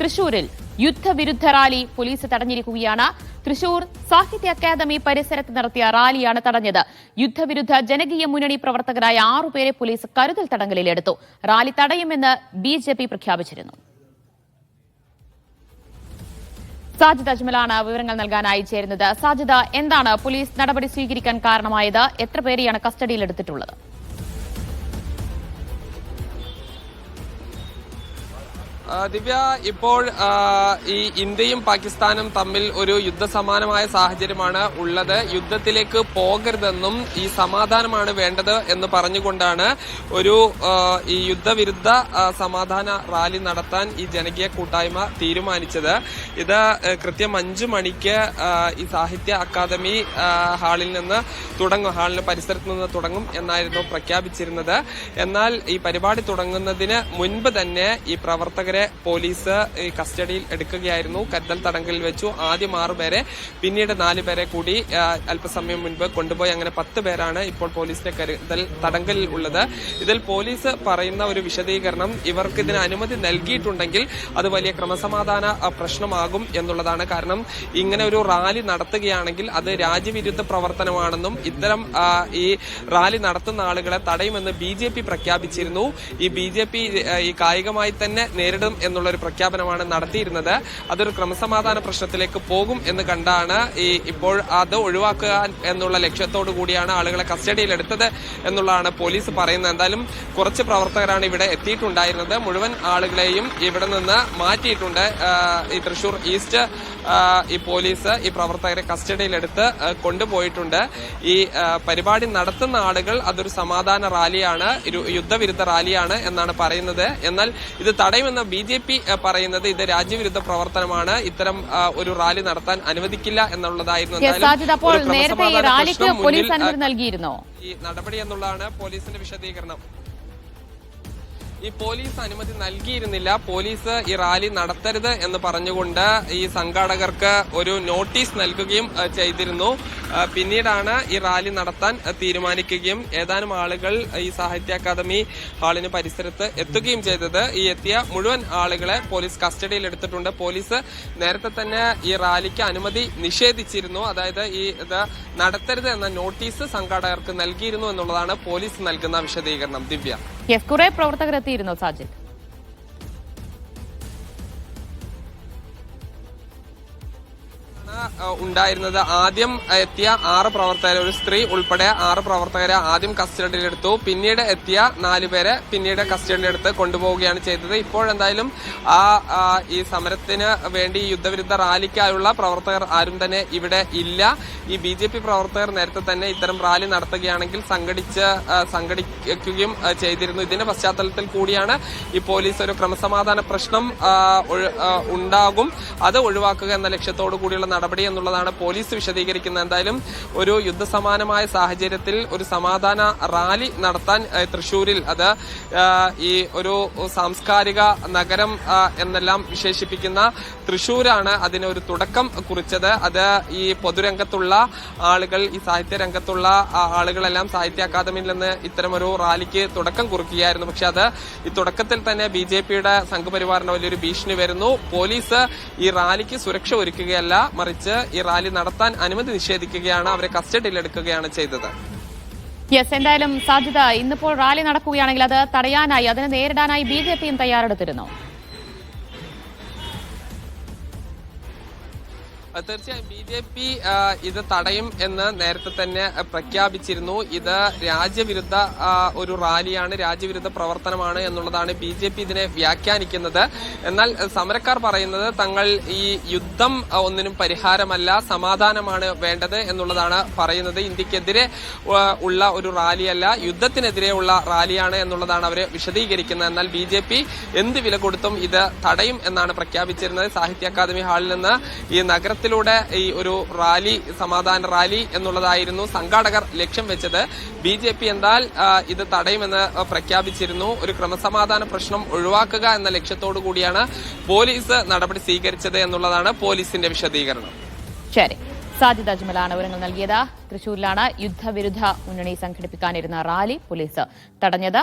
തൃശൂരിൽ യുദ്ധവിരുദ്ധ rally police തടഞ്ഞിരിക്കുകയാണ്. Thrissur സാഹിത്യ academy പരിസരത്ത് നടത്തിയ റാലിയാണ് തടഞ്ഞത്. യുദ്ധവിരുദ്ധ ജനകീയ മുന്നണി പ്രവർത്തകരായ 6 പേരെ പോലീസ് കരുതൽ തടങ്കലിലെടുത്തു. റാലി തടയുമെന്ന് BJP പ്രഖ്യാപിച്ചിരുന്നു. സാജിദ് അജ്മലാണ് വിവരങ്ങൾ നൽകാനായി ചേരുന്നത്. സാജിദ, എന്താണ് പോലീസ് നടപടി സ്വീകരിക്കാൻ കാരണമായത്? എത്ര പേരെയാണ് കസ്റ്റഡിയിലെടുത്തിട്ടുള്ളത്? ദിവ്യ, ഇപ്പോൾ ഈ ഇന്ത്യയും പാകിസ്ഥാനും തമ്മിൽ ഒരു യുദ്ധസമാനമായ സാഹചര്യമാണ് ഉള്ളത്. യുദ്ധത്തിലേക്ക് പോകരുതെന്നും ഈ സമാധാനമാണ് വേണ്ടത് എന്ന് പറഞ്ഞുകൊണ്ടാണ് ഈ യുദ്ധവിരുദ്ധ സമാധാന റാലി നടത്താൻ ഈ ജനകീയ കൂട്ടായ്മ തീരുമാനിച്ചത്. ഇത് കൃത്യം 5 മണിക്ക് ഈ സാഹിത്യ അക്കാദമി ഹാളിന് പരിസരത്ത് നിന്ന് തുടങ്ങും എന്നായിരുന്നു പ്രഖ്യാപിച്ചിരുന്നത്. എന്നാൽ ഈ പരിപാടി തുടങ്ങുന്നതിന് മുൻപ് തന്നെ ഈ പ്രവർത്തകരെ പോലീസ് കസ്റ്റഡിയിൽ എടുക്കുകയായിരുന്നു. കരുതൽ തടങ്കലിൽ വെച്ചു. ആദ്യം 6 പേരെ, പിന്നീട് 4 പേരെ കൂടി അല്പസമയം മുൻപ് കൊണ്ടുപോയി. അങ്ങനെ 10 പേരാണ് ഇപ്പോൾ പോലീസിന്റെ കരുതൽ തടങ്കലിൽ ഉള്ളത്. ഇതിൽ പോലീസ് പറയുന്ന ഒരു വിശദീകരണം, ഇവർക്ക് ഇതിന് അനുമതി നൽകിയിട്ടുണ്ടെങ്കിൽ അത് വലിയ ക്രമസമാധാന പ്രശ്നമാകും എന്നുള്ളതാണ്. കാരണം ഇങ്ങനെ ഒരു റാലി നടത്തുകയാണെങ്കിൽ അത് രാജ്യവിരുദ്ധ പ്രവർത്തനമാണെന്നും ഇത്തരം ഈ റാലി നടത്തുന്ന ആളുകളെ തടയുമെന്ന് BJP പ്രഖ്യാപിച്ചിരുന്നു. ഈ BJP ഈ കായികമായി തന്നെ നേരിടും എന്നുള്ളൊരു പ്രഖ്യാപനമാണ് നടത്തിയിരുന്നത്. അതൊരു ക്രമസമാധാന പ്രശ്നത്തിലേക്ക് പോകും എന്ന് കണ്ടാണ് ഇപ്പോൾ അത് ഒഴിവാക്കുക എന്നുള്ള ലക്ഷ്യത്തോടു കൂടിയാണ് ആളുകളെ കസ്റ്റഡിയിലെടുത്തത് എന്നുള്ളതാണ് പോലീസ് പറയുന്നത്. എന്തായാലും കുറച്ച് പ്രവർത്തകരാണ് ഇവിടെ എത്തിയിട്ടുണ്ടായിരുന്നത്. മുഴുവൻ ആളുകളെയും ഇവിടെ നിന്ന് മാറ്റിയിട്ടുണ്ട്. ഈ തൃശൂർ ഈസ്റ്റ് ഈ പോലീസ് ഈ പ്രവർത്തകരെ കസ്റ്റഡിയിലെടുത്ത് കൊണ്ടുപോയിട്ടുണ്ട്. ഈ പരിപാടി നടത്തുന്ന ആളുകൾ അതൊരു സമാധാന റാലിയാണ്, യുദ്ധവിരുദ്ധ റാലിയാണ് എന്നാണ് പറയുന്നത്. എന്നാൽ ഇത് തടയുമെന്ന BJP പറയുന്നത് ഇത് രാജ്യവിരുദ്ധ പ്രവർത്തനമാണ്, ഇത്തരം ഒരു റാലി നടത്താൻ അനുവദിക്കില്ല എന്നുള്ളതായിരുന്നു. ഈ നടപടി എന്നുള്ളതാണ് പോലീസിന്റെ വിശദീകരണം. ഈ പോലീസ് അനുമതി നൽകിയിരുന്നില്ല. പോലീസ് ഈ റാലി നടത്തരുത് എന്ന് പറഞ്ഞുകൊണ്ട് ഈ സംഘാടകർക്ക് ഒരു നോട്ടീസ് നൽകുകയും ചെയ്തിരുന്നു. പിന്നീടാണ് ഈ റാലി നടത്താൻ തീരുമാനിക്കുകയും ഏതാനും ആളുകൾ ഈ സാഹിത്യ അക്കാദമി ഹാളിന് പരിസരത്ത് എത്തുകയും ചെയ്തത്. ഈ എത്തിയ മുഴുവൻ ആളുകളെ പോലീസ് കസ്റ്റഡിയിൽ എടുത്തിട്ടുണ്ട്. പോലീസ് നേരത്തെ തന്നെ ഈ റാലിക്ക് അനുമതി നിഷേധിച്ചിരുന്നു. അതായത് ഇത് നടത്തരുത് എന്ന നോട്ടീസ് സംഘാടകർക്ക് നൽകിയിരുന്നു എന്നുള്ളതാണ് പോലീസ് നൽകുന്ന വിശദീകരണം. ദിവ്യ, കുറെ പ്രവർത്തകരെത്തിയിരുന്നോ സാജിദ്? ഉണ്ടായിരുന്നത് ആദ്യം എത്തിയ 6 പ്രവർത്തകരെ, ഒരു സ്ത്രീ ഉൾപ്പെടെ 6 പ്രവർത്തകരെ ആദ്യം കസ്റ്റഡിയിലെടുത്തു. പിന്നീട് എത്തിയ 4 പേരെ പിന്നീട് കസ്റ്റഡിയിലെടുത്ത് കൊണ്ടുപോവുകയാണ് ചെയ്തത്. ഇപ്പോഴെന്തായാലും ഈ സമരത്തിന് വേണ്ടി യുദ്ധവിരുദ്ധ റാലിക്കായുള്ള പ്രവർത്തകർ ആരും തന്നെ ഇവിടെ ഇല്ല. ഈ BJP പ്രവർത്തകർ നേരത്തെ തന്നെ ഇത്തരം റാലി നടത്തുകയാണെങ്കിൽ സംഘടിക്കുകയും ചെയ്തിരുന്നു. ഇതിന്റെ പശ്ചാത്തലത്തിൽ കൂടിയാണ് ഈ പോലീസ് ഒരു ക്രമസമാധാന പ്രശ്നം ഉണ്ടാകും, അത് ഒഴിവാക്കുക എന്ന ലക്ഷ്യത്തോടു കൂടിയുള്ള നടപടി എന്നുള്ളതാണ് പോലീസ് വിശദീകരിക്കുന്നത്. എന്തായാലും ഒരു യുദ്ധസമാനമായ സാഹചര്യത്തിൽ ഒരു സമാധാന റാലി നടത്താൻ തൃശൂരിൽ, അത് ഈ ഒരു സാംസ്കാരിക നഗരം എന്നെല്ലാം വിശേഷിപ്പിക്കുന്ന തൃശൂരാണ് അതിന് ഒരു തുടക്കം കുറിച്ചത്. അത് ഈ പൊതുരംഗത്തുള്ള ആളുകൾ, ഈ സാഹിത്യ രംഗത്തുള്ള ആളുകളെല്ലാം സാഹിത്യ അക്കാദമിയിൽ നിന്ന് ഇത്തരമൊരു റാലിക്ക് തുടക്കം കുറിക്കുകയായിരുന്നു. പക്ഷെ അത് ഈ തുടക്കത്തിൽ തന്നെ BJPയുടെ സംഘപരിവാറിന് വലിയൊരു ഭീഷണി വരുന്നു. പോലീസ് ഈ റാലിക്ക് സുരക്ഷ ഒരുക്കുകയല്ല, മറിച്ച് ഈ റാലി നടത്താൻ അനുമതി നിഷേധിക്കുകയാണ്, അവരെ കസ്റ്റഡിയിലെടുക്കുകയാണ് ചെയ്തത്. എന്തായാലും സാധ്യത ഇന്നിപ്പോൾ റാലി നടക്കുകയാണെങ്കിൽ അത് തടയാനായി, അതിനെ നേരിടാനായി BJPയും തയ്യാറെടുത്തിരുന്നു. തീർച്ചയായും BJP ഇത് തടയും എന്ന് നേരത്തെ തന്നെ പ്രഖ്യാപിച്ചിരുന്നു. ഇത് രാജ്യവിരുദ്ധ ഒരു റാലിയാണ്, രാജ്യവിരുദ്ധ പ്രവർത്തനമാണ് എന്നുള്ളതാണ് BJP ഇതിനെ വ്യാഖ്യാനിക്കുന്നത്. എന്നാൽ സമരക്കാർ പറയുന്നത് തങ്ങൾ ഈ യുദ്ധം ഒന്നിനും പരിഹാരമല്ല, സമാധാനമാണ് വേണ്ടത് എന്നുള്ളതാണ് പറയുന്നത്. ഇന്ത്യക്കെതിരെ ഉള്ള ഒരു റാലിയല്ല, യുദ്ധത്തിനെതിരെയുള്ള റാലിയാണ് എന്നുള്ളതാണ് അവരെ വിശദീകരിക്കുന്നത്. എന്നാൽ BJP എന്ത് വില കൊടുത്തും ഇത് തടയും എന്നാണ് പ്രഖ്യാപിച്ചിരുന്നത്. സാഹിത്യ അക്കാദമി ഹാളിൽ നിന്ന് ഈ നഗരത്തിൽ ഈ ഒരു റാലി, സമാധാന റാലി എന്നുള്ളതായിരുന്നു സംഘാടകർ ലക്ഷ്യം വെച്ചത്. BJP എന്നാൽ ഇത് തടയുമെന്ന് പ്രഖ്യാപിച്ചിരുന്നു. ഒരു ക്രമസമാധാന പ്രശ്നം ഒഴിവാക്കുക എന്ന ലക്ഷ്യത്തോടു കൂടിയാണ് പോലീസ് നടപടി സ്വീകരിച്ചത് എന്നുള്ളതാണ് പോലീസിന്റെ വിശദീകരണം. ശരി, സാജിദ് അജ്മലാണ് വിവരങ്ങൾ നൽകിയത്. തൃശൂരിലാണ് യുദ്ധവിരുദ്ധ മുന്നണി സംഘടിപ്പിക്കാനിരുന്ന റാലി പോലീസ് തടഞ്ഞത്.